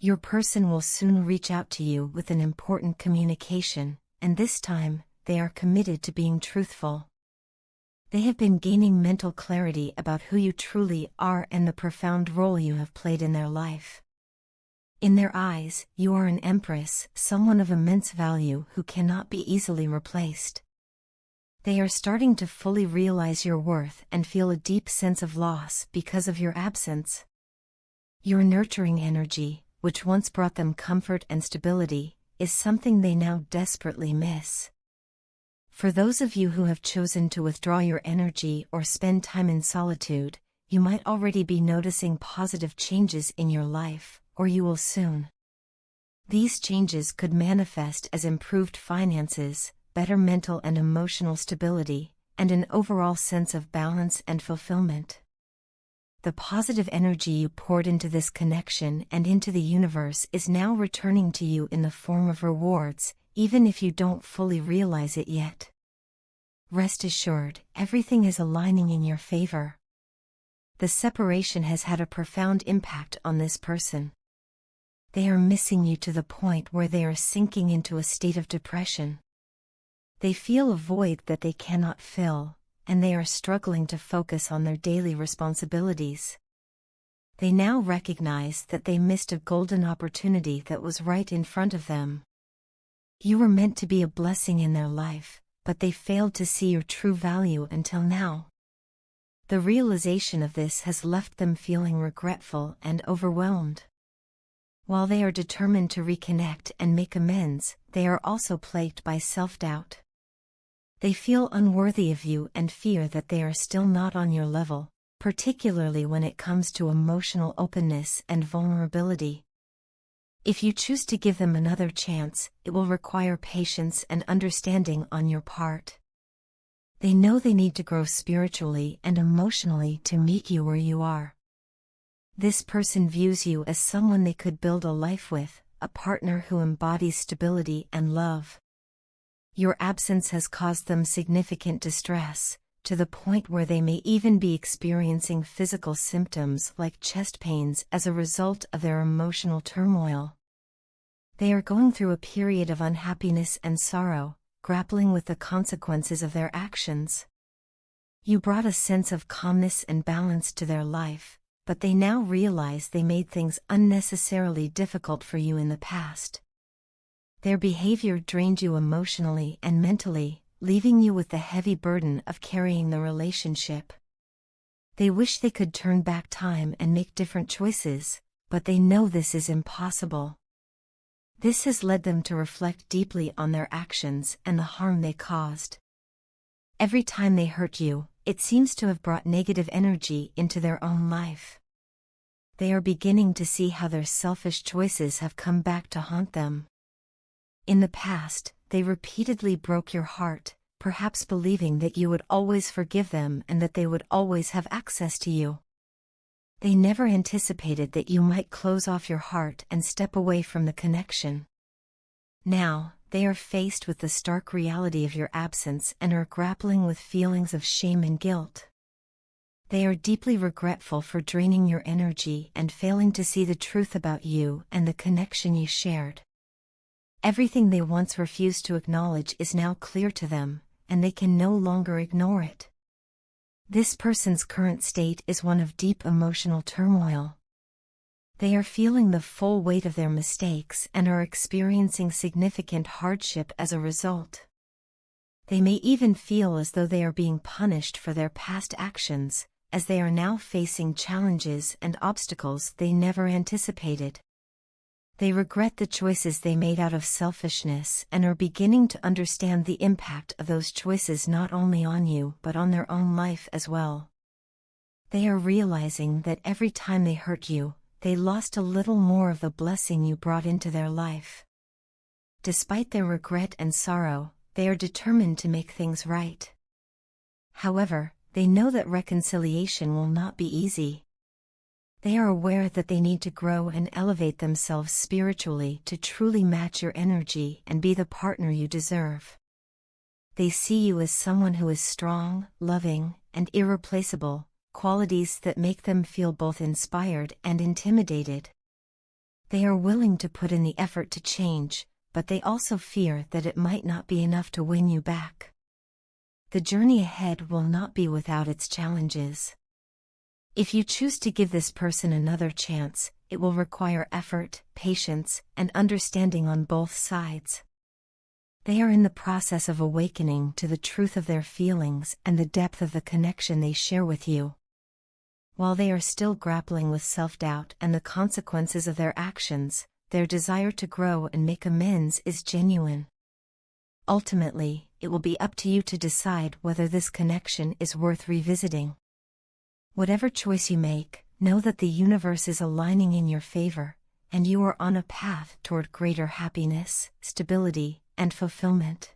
Your person will soon reach out to you with an important communication, and this time, they are committed to being truthful. They have been gaining mental clarity about who you truly are and the profound role you have played in their life. In their eyes, you are an empress, someone of immense value who cannot be easily replaced. They are starting to fully realize your worth and feel a deep sense of loss because of your absence. Your nurturing energy, which once brought them comfort and stability, is something they now desperately miss. For those of you who have chosen to withdraw your energy or spend time in solitude, you might already be noticing positive changes in your life, or you will soon. These changes could manifest as improved finances, better mental and emotional stability, and an overall sense of balance and fulfillment. The positive energy you poured into this connection and into the universe is now returning to you in the form of rewards, even if you don't fully realize it yet. Rest assured, everything is aligning in your favor. The separation has had a profound impact on this person. They are missing you to the point where they are sinking into a state of depression. They feel a void that they cannot fill, and they are struggling to focus on their daily responsibilities. They now recognize that they missed a golden opportunity that was right in front of them. You were meant to be a blessing in their life, but they failed to see your true value until now. The realization of this has left them feeling regretful and overwhelmed. While they are determined to reconnect and make amends, they are also plagued by self-doubt. They feel unworthy of you and fear that they are still not on your level, particularly when it comes to emotional openness and vulnerability. If you choose to give them another chance, it will require patience and understanding on your part. They know they need to grow spiritually and emotionally to meet you where you are. This person views you as someone they could build a life with, a partner who embodies stability and love. Your absence has caused them significant distress, to the point where they may even be experiencing physical symptoms like chest pains as a result of their emotional turmoil. They are going through a period of unhappiness and sorrow, grappling with the consequences of their actions. You brought a sense of calmness and balance to their life, but they now realize they made things unnecessarily difficult for you in the past. Their behavior drained you emotionally and mentally, leaving you with the heavy burden of carrying the relationship. They wish they could turn back time and make different choices, but they know this is impossible. This has led them to reflect deeply on their actions and the harm they caused. Every time they hurt you, it seems to have brought negative energy into their own life. They are beginning to see how their selfish choices have come back to haunt them. In the past, they repeatedly broke your heart, perhaps believing that you would always forgive them and that they would always have access to you. They never anticipated that you might close off your heart and step away from the connection. Now, they are faced with the stark reality of your absence and are grappling with feelings of shame and guilt. They are deeply regretful for draining your energy and failing to see the truth about you and the connection you shared. Everything they once refused to acknowledge is now clear to them, and they can no longer ignore it. This person's current state is one of deep emotional turmoil. They are feeling the full weight of their mistakes and are experiencing significant hardship as a result. They may even feel as though they are being punished for their past actions, as they are now facing challenges and obstacles they never anticipated. They regret the choices they made out of selfishness and are beginning to understand the impact of those choices not only on you but on their own life as well. They are realizing that every time they hurt you, they lost a little more of the blessing you brought into their life. Despite their regret and sorrow, they are determined to make things right. However, they know that reconciliation will not be easy. They are aware that they need to grow and elevate themselves spiritually to truly match your energy and be the partner you deserve. They see you as someone who is strong, loving, and irreplaceable, qualities that make them feel both inspired and intimidated. They are willing to put in the effort to change, but they also fear that it might not be enough to win you back. The journey ahead will not be without its challenges. If you choose to give this person another chance, it will require effort, patience, and understanding on both sides. They are in the process of awakening to the truth of their feelings and the depth of the connection they share with you. While they are still grappling with self-doubt and the consequences of their actions, their desire to grow and make amends is genuine. Ultimately, it will be up to you to decide whether this connection is worth revisiting. Whatever choice you make, know that the universe is aligning in your favor, and you are on a path toward greater happiness, stability, and fulfillment.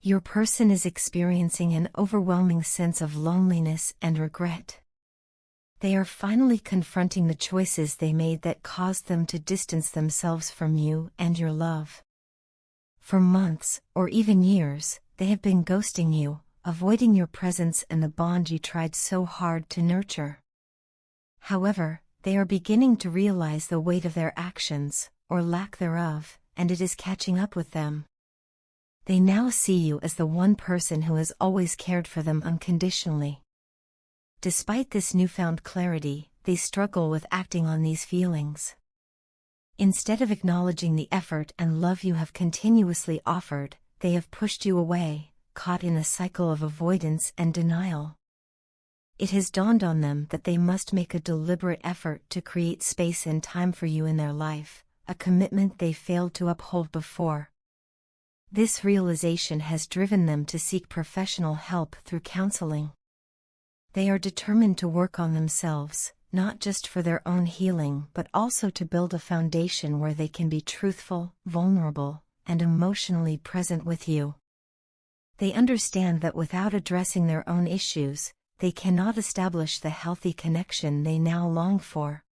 Your person is experiencing an overwhelming sense of loneliness and regret. They are finally confronting the choices they made that caused them to distance themselves from you and your love. For months, or even years, they have been ghosting you, avoiding your presence and the bond you tried so hard to nurture. However, they are beginning to realize the weight of their actions, or lack thereof, and it is catching up with them. They now see you as the one person who has always cared for them unconditionally. Despite this newfound clarity, they struggle with acting on these feelings. Instead of acknowledging the effort and love you have continuously offered, they have pushed you away, caught in a cycle of avoidance and denial. It has dawned on them that they must make a deliberate effort to create space and time for you in their life, a commitment they failed to uphold before. This realization has driven them to seek professional help through counseling. They are determined to work on themselves, not just for their own healing but also to build a foundation where they can be truthful, vulnerable, and emotionally present with you. They understand that without addressing their own issues, they cannot establish the healthy connection they now long for.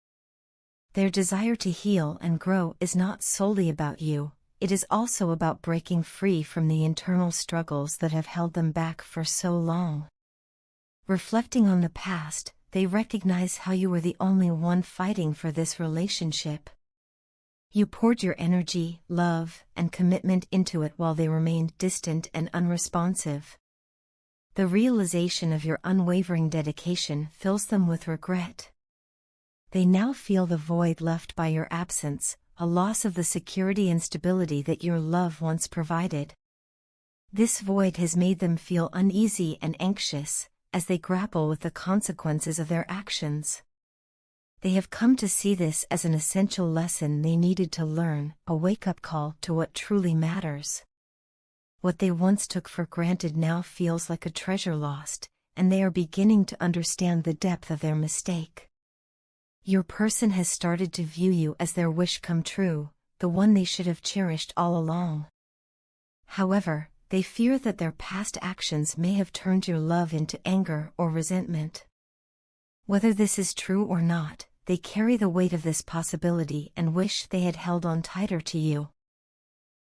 Their desire to heal and grow is not solely about you, it is also about breaking free from the internal struggles that have held them back for so long. Reflecting on the past, they recognize how you were the only one fighting for this relationship. You poured your energy, love, and commitment into it while they remained distant and unresponsive. The realization of your unwavering dedication fills them with regret. They now feel the void left by your absence, a loss of the security and stability that your love once provided. This void has made them feel uneasy and anxious, as they grapple with the consequences of their actions. They have come to see this as an essential lesson they needed to learn, a wake-up call to what truly matters. What they once took for granted now feels like a treasure lost, and they are beginning to understand the depth of their mistake. Your person has started to view you as their wish come true, the one they should have cherished all along. However, they fear that their past actions may have turned your love into anger or resentment. Whether this is true or not, they carry the weight of this possibility and wish they had held on tighter to you.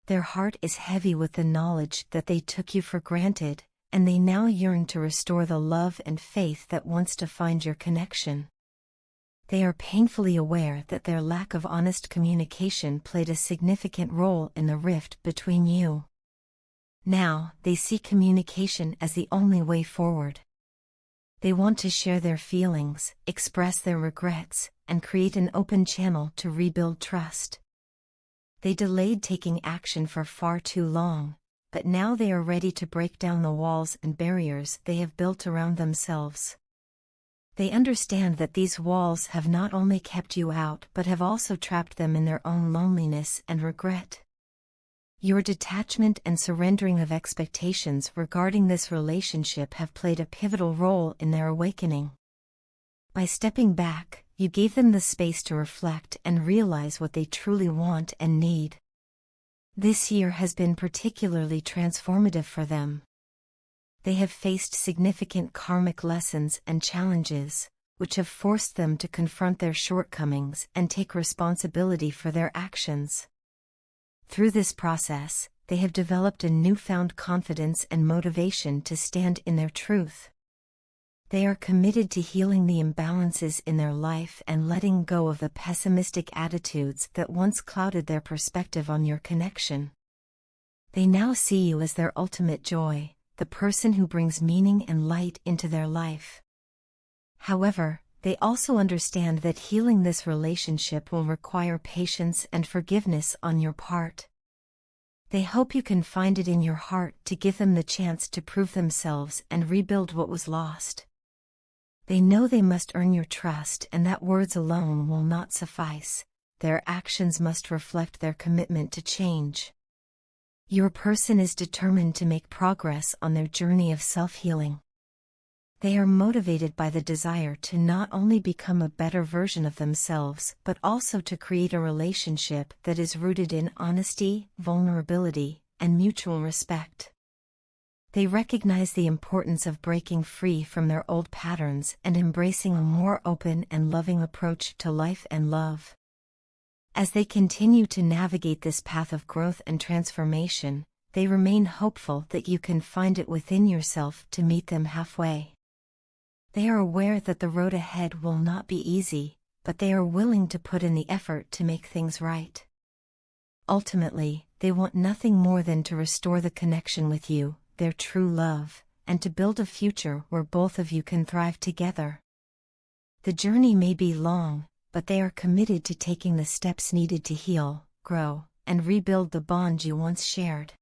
Their heart is heavy with the knowledge that they took you for granted, and they now yearn to restore the love and faith that once defined your connection. They are painfully aware that their lack of honest communication played a significant role in the rift between you. Now, they see communication as the only way forward. They want to share their feelings, express their regrets, and create an open channel to rebuild trust. They delayed taking action for far too long, but now they are ready to break down the walls and barriers they have built around themselves. They understand that these walls have not only kept you out but have also trapped them in their own loneliness and regret. Your detachment and surrendering of expectations regarding this relationship have played a pivotal role in their awakening. By stepping back, you gave them the space to reflect and realize what they truly want and need. This year has been particularly transformative for them. They have faced significant karmic lessons and challenges, which have forced them to confront their shortcomings and take responsibility for their actions. Through this process, they have developed a newfound confidence and motivation to stand in their truth. They are committed to healing the imbalances in their life and letting go of the pessimistic attitudes that once clouded their perspective on your connection. They now see you as their ultimate joy, the person who brings meaning and light into their life. However, they also understand that healing this relationship will require patience and forgiveness on your part. They hope you can find it in your heart to give them the chance to prove themselves and rebuild what was lost. They know they must earn your trust and that words alone will not suffice. Their actions must reflect their commitment to change. Your person is determined to make progress on their journey of self-healing. They are motivated by the desire to not only become a better version of themselves but also to create a relationship that is rooted in honesty, vulnerability, and mutual respect. They recognize the importance of breaking free from their old patterns and embracing a more open and loving approach to life and love. As they continue to navigate this path of growth and transformation, they remain hopeful that you can find it within yourself to meet them halfway. They are aware that the road ahead will not be easy, but they are willing to put in the effort to make things right. Ultimately, they want nothing more than to restore the connection with you, their true love, and to build a future where both of you can thrive together. The journey may be long, but they are committed to taking the steps needed to heal, grow, and rebuild the bond you once shared.